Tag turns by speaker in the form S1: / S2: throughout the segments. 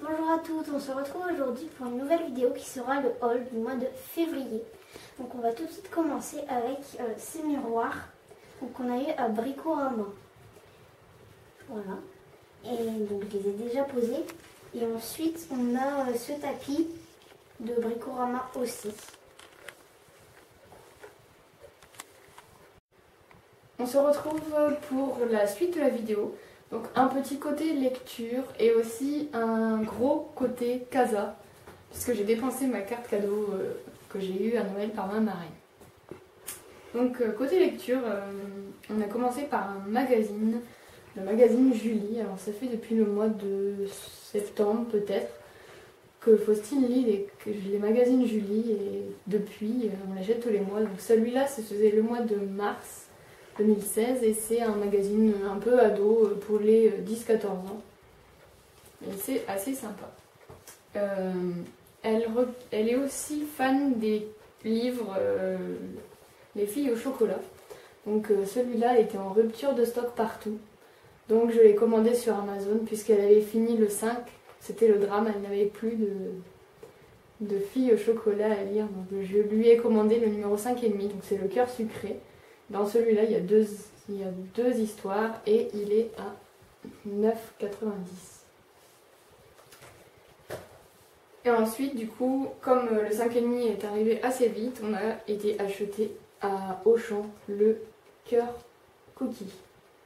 S1: Bonjour à tous, on se retrouve aujourd'hui pour une nouvelle vidéo qui sera le haul du mois de février. Donc on va tout de suite commencer avec ces miroirs qu'on a eu à Bricorama. Voilà. Et donc je les ai déjà posés. Et ensuite on a ce tapis de Bricorama aussi.
S2: On se retrouve pour la suite de la vidéo. Donc un petit côté lecture et aussi un gros côté casa, puisque j'ai dépensé ma carte cadeau que j'ai eue à Noël par ma marraine. Donc côté lecture, on a commencé par un magazine, le magazine Julie. Alors ça fait depuis le mois de septembre peut-être que Faustine lit les magazines Julie et depuis on l'achète tous les mois. Donc celui-là c'était le mois de mars 2016 et c'est un magazine un peu ado pour les 10-14 ans. Et c'est assez sympa. Elle est aussi fan des livres Les filles au chocolat. Donc celui-là était en rupture de stock partout. Donc je l'ai commandé sur Amazon puisqu'elle avait fini le 5. C'était le drame, elle n'avait plus de filles au chocolat à lire. Donc je lui ai commandé le numéro 5,5, donc c'est le cœur sucré. Dans celui-là, il y a deux histoires et il est à 9,90. Et ensuite, du coup, comme le 5,5 est arrivé assez vite, on a été acheter à Auchan le cœur cookie.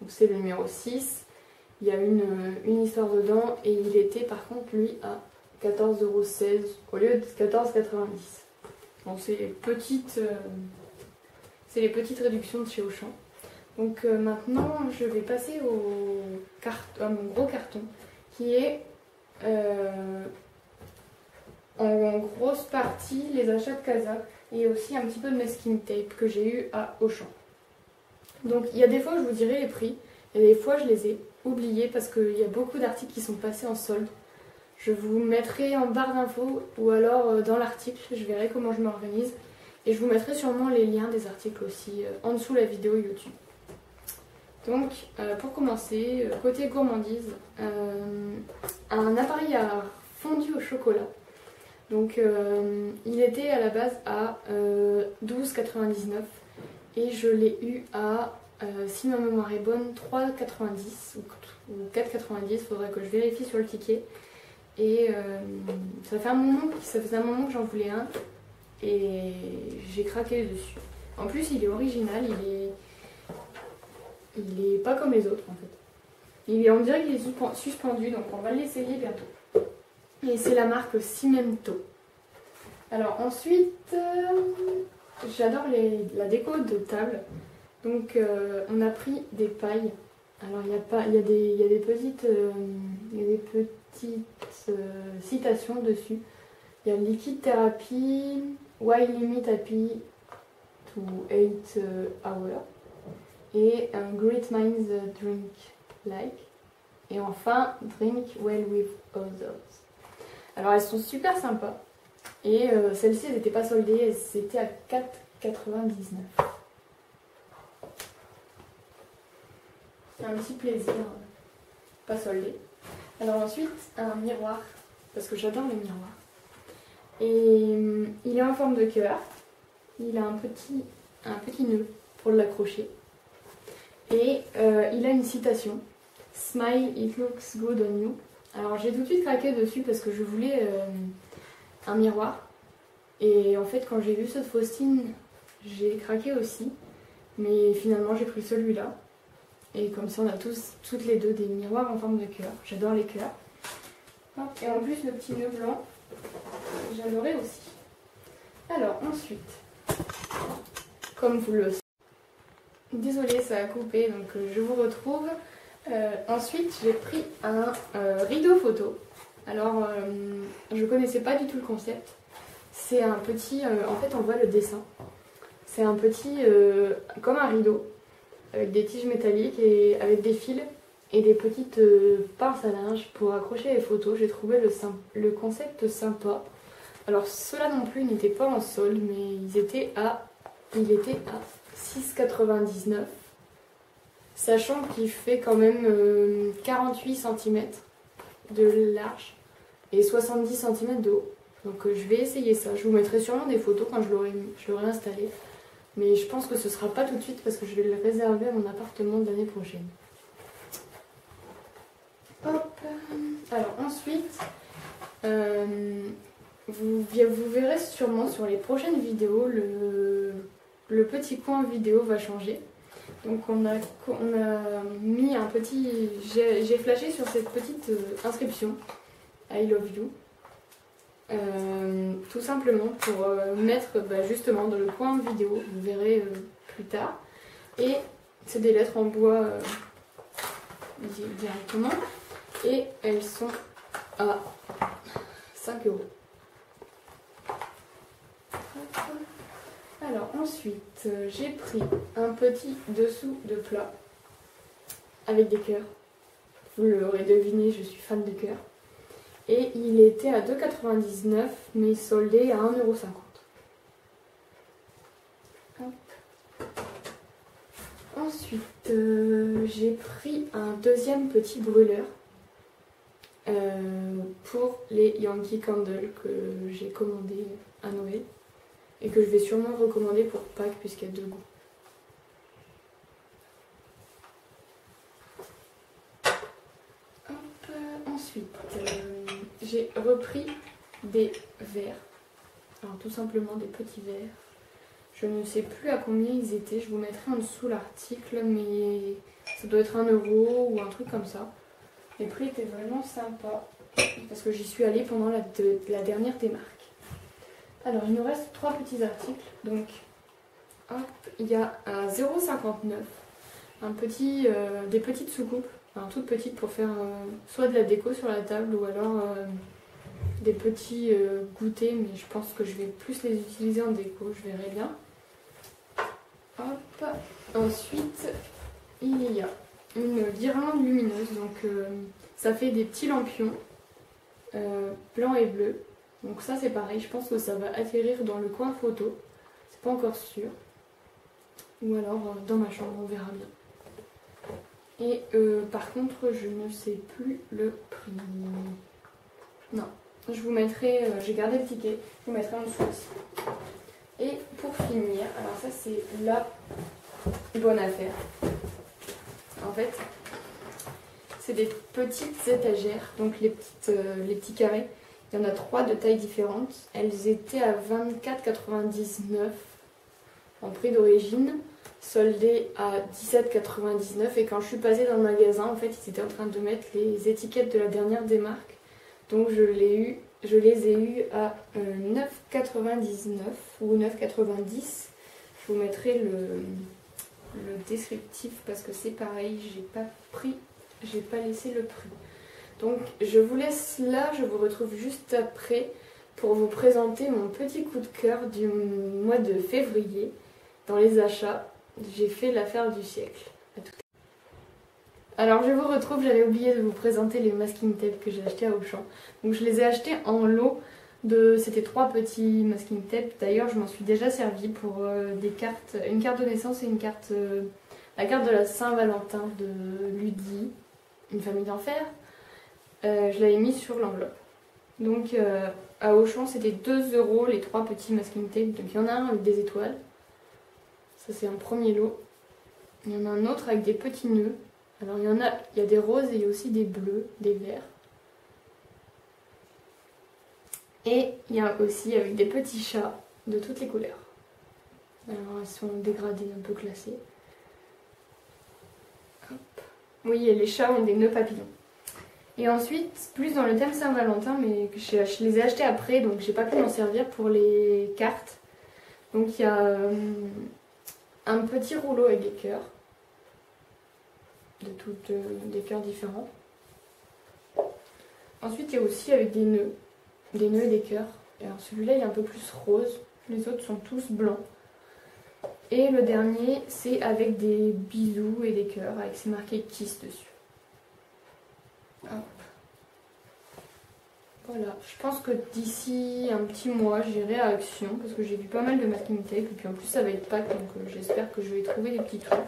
S2: Donc c'est le numéro 6. Il y a une histoire dedans et il était par contre lui à 14,16 € au lieu de 14,90 €. Donc c'est les petites réductions de chez Auchan. Donc maintenant, je vais passer à mon gros carton qui est en grosse partie les achats de casa et aussi un petit peu de masking tape que j'ai eu à Auchan. Donc il y a des fois je vous dirai les prix et des fois je les ai oubliés parce qu'il y a beaucoup d'articles qui sont passés en solde. Je vous mettrai en barre d'infos ou alors dans l'article, je verrai comment je m'organise. Et je vous mettrai sûrement les liens des articles aussi en dessous la vidéo YouTube. Donc pour commencer, côté gourmandise, un appareil à fondu au chocolat. Donc il était à la base à 12,99 € et je l'ai eu à, si ma mémoire est bonne, 3,90 € ou 4,90 €, il faudrait que je vérifie sur le ticket. Et ça faisait un moment que j'en voulais un. Et j'ai craqué dessus. En plus, il est original, il est pas comme les autres en fait. On dirait qu'il est suspendu, donc on va l'essayer bientôt. Et c'est la marque Cimento. Alors ensuite, j'adore la déco de table. Donc on a pris des pailles. Alors il y a des petites citations dessus. Il y a Liquid Therapy, Why Limit Happy to 8 hours et Great Minds Drink Like et enfin Drink Well with Others. Alors elles sont super sympas et celles-ci elles n'étaient pas soldées, c'était à 4,99 €. C'est un petit plaisir, pas soldé. Alors ensuite un miroir, parce que j'adore les miroirs. Et il est en forme de cœur, il a un petit nœud pour l'accrocher et il a une citation, Smile, it looks good on you. Alors j'ai tout de suite craqué dessus parce que je voulais un miroir et en fait quand j'ai vu ce de Faustine j'ai craqué aussi, mais finalement j'ai pris celui-là et comme ça on a toutes les deux des miroirs en forme de cœur. J'adore les cœurs. Et en plus le petit nœud blanc j'adorais aussi. Alors ensuite, comme vous le savez, désolée ça a coupé donc je vous retrouve. Ensuite j'ai pris un rideau photo. Alors je connaissais pas du tout le concept. C'est un petit, en fait on voit le dessin. C'est un petit, comme un rideau, avec des tiges métalliques et avec des fils et des petites pinces à linge pour accrocher les photos. J'ai trouvé le concept sympa. Alors ceux-là non plus n'étaient pas en solde, mais il était à 6,99 €, sachant qu'il fait quand même 48 cm de large et 70 cm de haut. Donc je vais essayer ça. Je vous mettrai sûrement des photos quand je l'aurai installé. Mais je pense que ce sera pas tout de suite parce que je vais le réserver à mon appartement de l'année prochaine. Hop. Alors ensuite, vous verrez sûrement sur les prochaines vidéos, le petit coin vidéo va changer. Donc on a mis un petit... J'ai flashé sur cette petite inscription I love you. Tout simplement pour mettre justement dans le coin vidéo, vous verrez plus tard. Et c'est des lettres en bois directement. Et elles sont à 5 €. Alors ensuite, j'ai pris un petit dessous de plat avec des cœurs. Vous l'aurez deviné, je suis fan de cœurs. Et il était à 2,99 € mais soldé à 1,50 €. Ensuite, j'ai pris un deuxième petit brûleur pour les Yankee Candle que j'ai commandé à Noël et que je vais sûrement recommander pour Pâques puisqu'il y a 2 goûts. Ensuite, j'ai repris des verres, alors tout simplement des petits verres. Je ne sais plus à combien ils étaient, je vous mettrai en dessous l'article, mais ça doit être 1 € ou un truc comme ça. Les prix étaient vraiment sympas parce que j'y suis allée pendant la dernière démarque. Alors il nous reste 3 petits articles, donc hop, il y a un 0,59, des petites soucoupes. Enfin, toutes petites pour faire soit de la déco sur la table ou alors des petits goûters, mais je pense que je vais plus les utiliser en déco, je verrai bien. Hop. Ensuite, il y a une guirlande lumineuse, donc ça fait des petits lampions blancs et bleus. Donc ça c'est pareil, je pense que ça va atterrir dans le coin photo, c'est pas encore sûr. Ou alors dans ma chambre, on verra bien. Et par contre, je ne sais plus le prix. Non, je vous mettrai, j'ai gardé le ticket, je vous mettrai en dessous aussi. Et pour finir, alors ça c'est la bonne affaire. En fait, c'est des petites étagères, donc les petits carrés. Il y en a 3 de tailles différentes. Elles étaient à 24,99 € en prix d'origine, soldé à 17,99 € et quand je suis passée dans le magasin, en fait, ils étaient en train de mettre les étiquettes de la dernière démarque. Donc je les ai eues à 9,99 € ou 9,90 €. Je vous mettrai le descriptif parce que c'est pareil, j'ai pas laissé le prix. Donc je vous laisse là, je vous retrouve juste après pour vous présenter mon petit coup de cœur du mois de février dans les achats. J'ai fait l'affaire du siècle. Alors je vous retrouve, j'avais oublié de vous présenter les masking tape que j'ai achetés à Auchan. Donc je les ai achetés en lot c'était 3 petits masking tape. D'ailleurs je m'en suis déjà servi pour des cartes, une carte de naissance et la carte de la Saint-Valentin de Ludi, une famille d'enfer. Je l'avais mis sur l'enveloppe. Donc à Auchan c'était 2 € les 3 petits masking tape. Donc il y en a un avec des étoiles. Ça c'est un premier lot. Il y en a un autre avec des petits nœuds. Alors il y a des roses et il y a aussi des bleus, des verts. Et il y a aussi avec des petits chats de toutes les couleurs. Alors ils sont dégradés, un peu classés. Hop. Oui, et les chats ont des nœuds papillons. Et ensuite, plus dans le thème Saint-Valentin, mais je les ai achetés après, donc j'ai pas pu m'en servir pour les cartes. Donc il y a un petit rouleau avec des cœurs, des cœurs différents. Ensuite, il y a aussi avec des nœuds et des cœurs. Et alors celui-là, il est un peu plus rose, les autres sont tous blancs. Et le dernier, c'est avec des bisous et des cœurs, avec c'est marqué Kiss dessus. Hop. Voilà, je pense que d'ici un petit mois, j'irai à Action parce que j'ai vu pas mal de masking tape et puis en plus ça va être Pâques, donc j'espère que je vais trouver des petits trucs.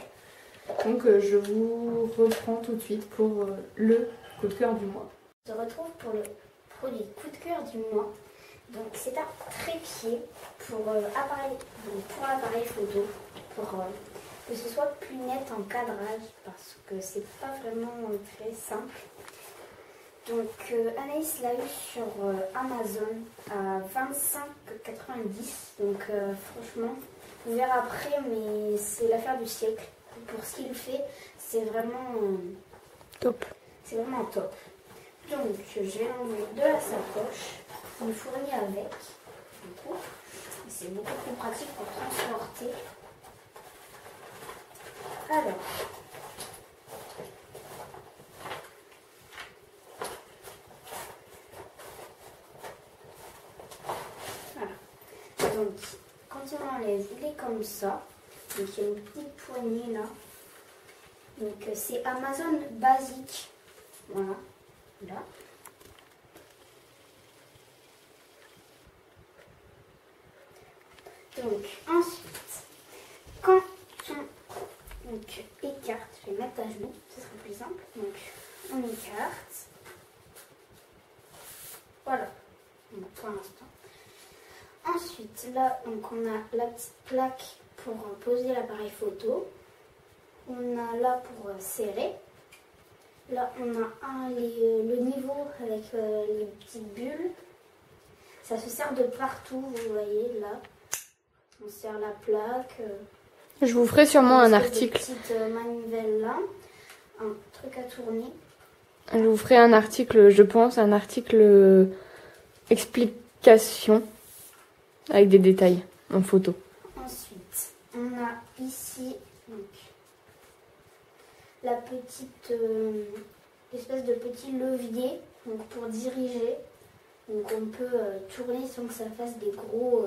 S2: Donc je vous reprends tout de suite pour le coup de cœur du mois.
S1: On se retrouve pour le produit coup de cœur du mois. Donc c'est un trépied pour l'appareil photo, pour que ce soit plus net en cadrage parce que c'est pas vraiment très simple. Donc Anaïs l'a eu sur Amazon à 25,90 €. Donc franchement, vous verrez après, mais c'est l'affaire du siècle. Pour ce qu'il fait, c'est vraiment
S2: top.
S1: C'est vraiment top. Donc je vais l'enlever de la sacoche. On est fourni avec. Du coup, c'est beaucoup plus pratique pour transporter. Alors. Voilà. Donc, quand on enlève, il est comme ça. Donc, il y a une petite poignée là. Donc, c'est Amazon basique. Voilà. Là. Donc, ensuite, quand on écarte, je vais mettre à genoux, ce sera plus simple. Donc, on écarte. Voilà, pour l'instant. Ensuite, là, donc on a la petite plaque pour poser l'appareil photo. On a là pour serrer. Là, on a le niveau avec les petites bulles. Ça se sert de partout, vous voyez, là. On serre la plaque.
S2: Je vous ferai sûrement un article.
S1: Une petite manivelle là. Un truc à tourner.
S2: Je vous ferai un article, je pense, un article explication avec des détails en photo.
S1: Ensuite, on a ici donc, la petite espèce de petit levier donc, pour diriger. Donc on peut tourner sans que ça fasse des gros...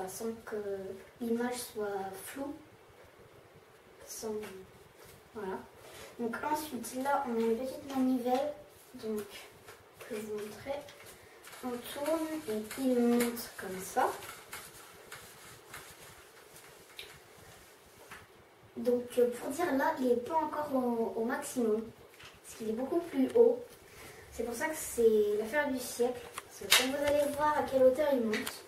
S1: sans que l'image soit floue. Voilà. Donc ensuite, là, on a une petite manivelle donc, que je vous montrerai. On tourne et il monte comme ça. Donc pour dire là, il n'est pas encore au maximum, parce qu'il est beaucoup plus haut. C'est pour ça que c'est l'affaire du siècle. Parce que quand vous allez voir à quelle hauteur il monte,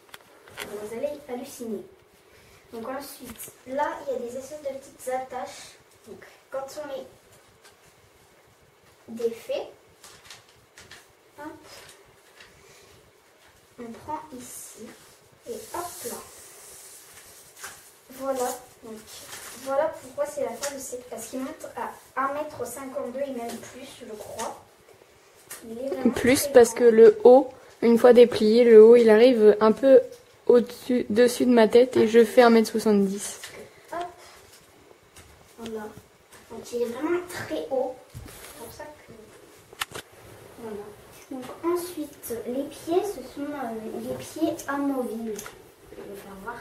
S1: vous allez halluciner. Donc ensuite, là, il y a des espèces de petites attaches. Donc quand on les défait, hop, on prend ici et hop là. Voilà, donc voilà pourquoi c'est l'affaire du siècle. Parce qu'il monte à 1,52 m et même plus, je crois. Il est vraiment
S2: plus parce que le haut, une fois déplié, le haut il arrive un peu dessus de ma tête et je fais 1,70 m.
S1: Hop, voilà. Donc il est vraiment très haut. C'est pour ça que... Voilà. Donc ensuite, les pieds, ce sont les pieds amovibles. Je vais faire voir.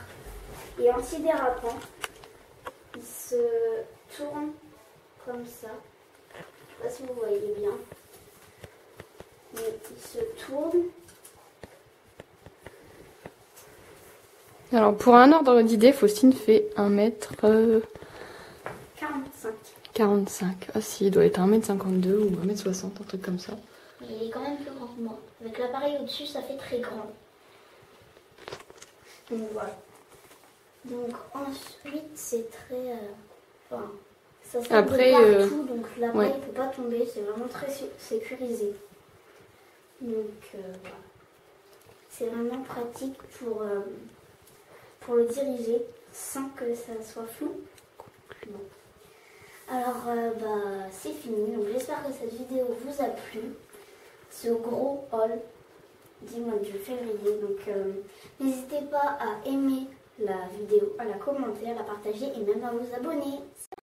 S1: Et antidérapant. Il se tourne comme ça. Je ne sais pas si vous voyez bien. Mais il se tourne.
S2: Alors pour un ordre d'idée, Faustine fait 1,45 m. 45. Ah si, il doit être 1,52 m ou 1,60 m, un truc comme ça.
S1: Mais il est quand même plus grand que moi. Avec l'appareil au-dessus, ça fait très grand. Donc voilà. Donc ensuite, c'est très... enfin, ça se fait
S2: après,
S1: partout, donc l'appareil ne
S2: ouais.
S1: peut pas tomber. C'est vraiment très sécurisé. Donc voilà. C'est vraiment pratique pour le diriger sans que ça soit flou. Bon. Alors, c'est fini. Donc j'espère que cette vidéo vous a plu. Ce gros haul du mois de février. Donc n'hésitez pas à aimer la vidéo, à la commenter, à la partager et même à vous abonner.